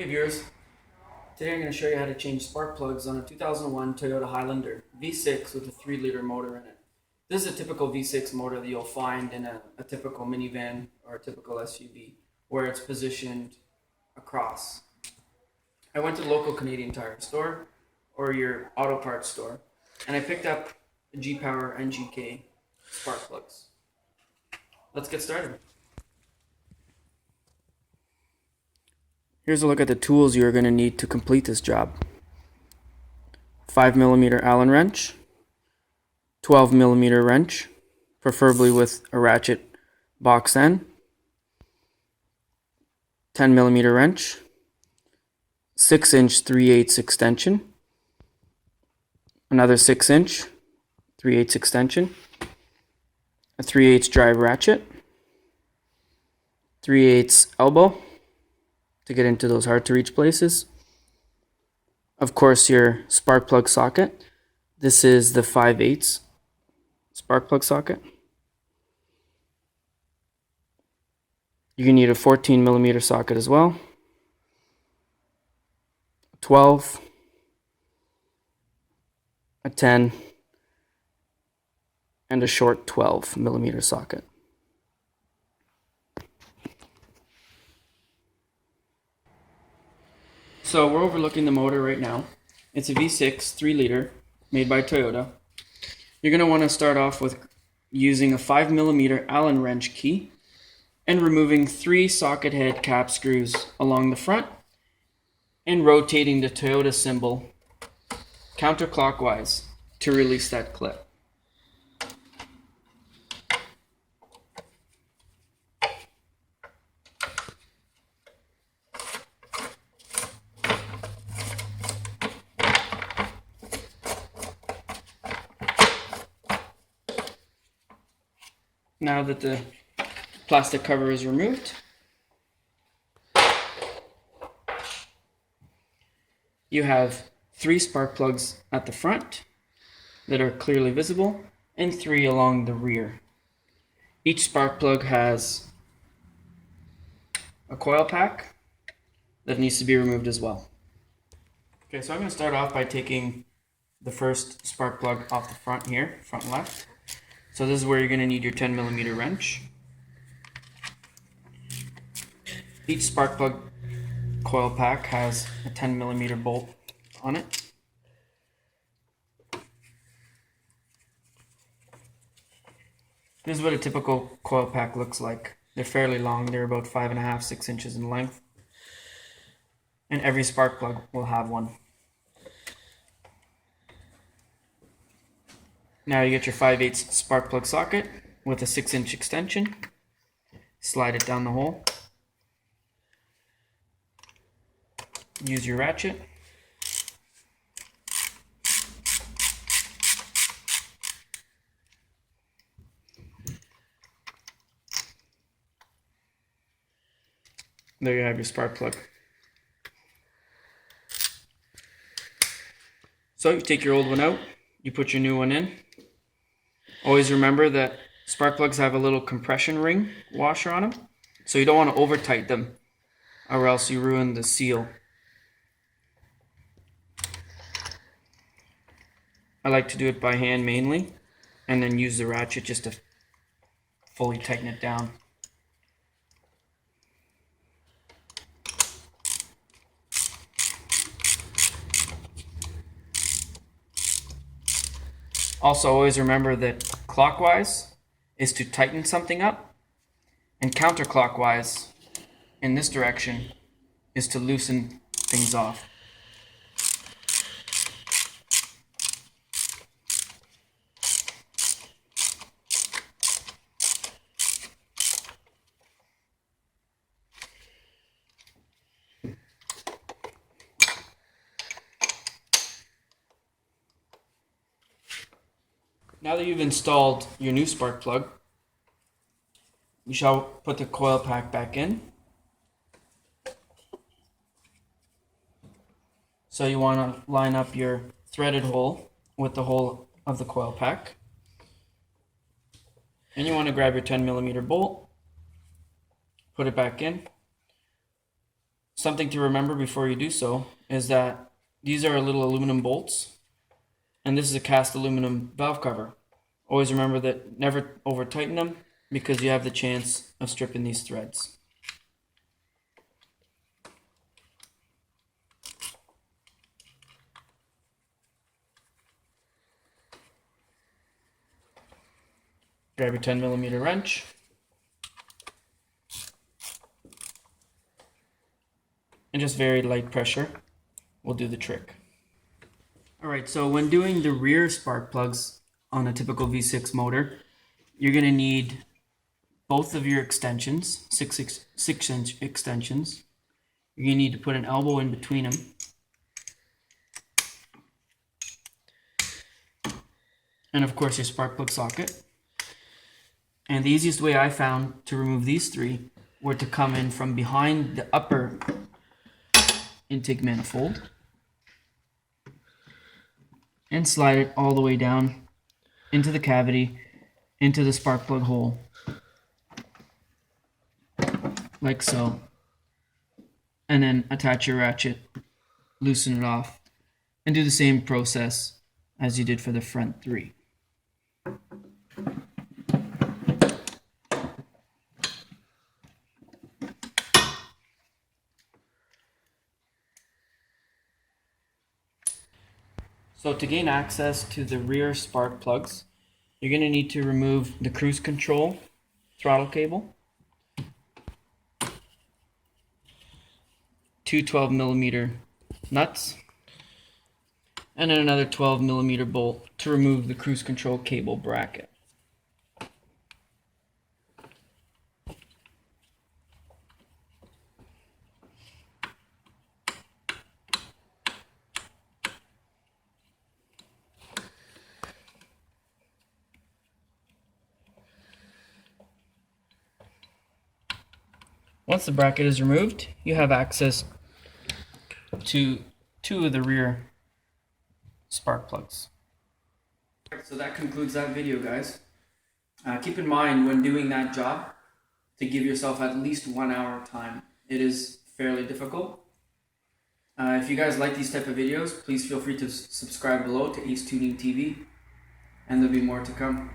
Hey viewers, today I'm going to show you how to change spark plugs on a 2001 Toyota Highlander V6 with a 3-liter motor in it. This is a typical V6 motor that you'll find in a typical minivan or a typical SUV where it's positioned across. I went to the local Canadian Tire store or your auto parts store and I picked up the G-Power and GK spark plugs. Let's get started. Here's a look at the tools you're going to need to complete this job. 5mm Allen wrench, 12mm wrench, preferably with a ratchet box end, 10mm wrench, 6-inch 3/8 extension, another 6-inch 3/8 extension, a 3/8 drive ratchet, 3/8 elbow to get into those hard to reach places. Of course, your spark plug socket. This is the 5/8 spark plug socket. You're going to need a 14mm socket as well. 12, a 10, and a short 12mm socket. So we're overlooking the motor right now. It's a V6 3-liter made by Toyota. You're going to want to start off with using a 5mm Allen wrench key and removing 3 socket head cap screws along the front and rotating the Toyota symbol counterclockwise to release that clip. Now that the plastic cover is removed, you have 3 spark plugs at the front that are clearly visible and 3 along the rear. Each spark plug has a coil pack that needs to be removed as well. Okay, so I'm going to start off by taking the first spark plug off the front here, front left. So this is where you're going to need your 10mm wrench. Each spark plug coil pack has a 10mm bolt on it. This is what a typical coil pack looks like. They're fairly long. They're about 5.5 to 6 inches in length. And every spark plug will have one. Now you get your 5/8 spark plug socket with a 6-inch extension. Slide it down the hole. Use your ratchet. There you have your spark plug. So you take your old one out, you put your new one in. Always remember that spark plugs have a little compression ring washer on them, so you don't want to over tighten them or else you ruin the seal. I like to do it by hand mainly and then use the ratchet just to fully tighten it down. Also, always remember that clockwise is to tighten something up, and counterclockwise, in this direction, is to loosen things off. Now that you've installed your new spark plug, you shall put the coil pack back in. So you want to line up your threaded hole with the hole of the coil pack. And you want to grab your 10mm bolt, put it back in, Something to remember before you do so is that these are little aluminum bolts, and this is a cast aluminum valve cover. Always remember that never over tighten them, because you have the chance of stripping these threads. Grab your 10mm wrench. And just very light pressure will do the trick. Alright, so when doing the rear spark plugs on a typical V6 motor, you're going to need both of your extensions, 6-inch extensions. You're going to need to put an elbow in between them. And of course your spark plug socket. And the easiest way I found to remove these three were to come in from behind the upper intake manifold and slide it all the way down into the cavity, into the spark plug hole, like so. And then attach your ratchet, loosen it off, and do the same process as you did for the front three. So to gain access to the rear spark plugs, you're going to need to remove the cruise control throttle cable, two 12mm nuts, and then another 12mm bolt to remove the cruise control cable bracket. Once the bracket is removed, you have access to two of the rear spark plugs. So that concludes that video, guys. Keep in mind when doing that job to give yourself at least 1 hour time. It is fairly difficult. If you guys like these type of videos, please feel free to subscribe below to Ace Tuning TV, and there'll be more to come.